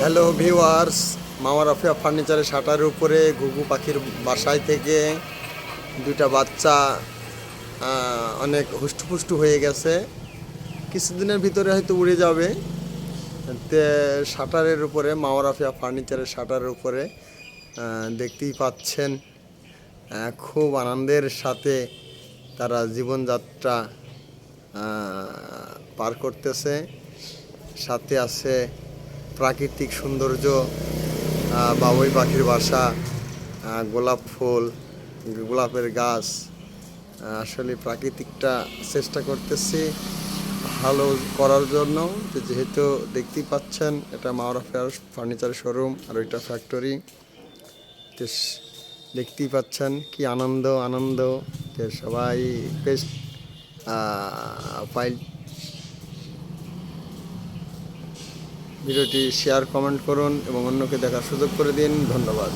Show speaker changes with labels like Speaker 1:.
Speaker 1: Hello viewers, মামা রাফিয়া ফার্নিচারের শাটারের উপরে ঘুঘু পাখির বাসায় থেকে দুইটা বাচ্চা অনেক হুষ্টপুষ্টু হয়ে গেছে। কিছুদিনের ভিতরে হয়তো উড়ে যাবে। শাটারের উপরে, মামা রাফিয়া ফার্নিচারের শাটারের উপরে দেখতেই পাচ্ছেন খুব আনন্দের সাথে তারা জীবনযাত্রা পার করতেছে। সাথে আছে প্রাকৃতিক সৌন্দর্য, বাবুই পাখির বাসা, গোলাপ ফুল, গোলাপের গাছ। আসলে প্রাকৃতিকটা চেষ্টা করতেছি ভালো করার জন্য। যেহেতু দেখতেই পাচ্ছেন এটা মাওয়া রাফিয়ার ফার্নিচার শোরুম আর ওইটা ফ্যাক্টরি। দেখতেই পাচ্ছেন কি আনন্দ আনন্দ, যে সবাই বেশ ফাইল। ভিডিওটি শেয়ার কমেন্ট করুন এবং অন্যকে দেখার সুযোগ করে দিন। ধন্যবাদ।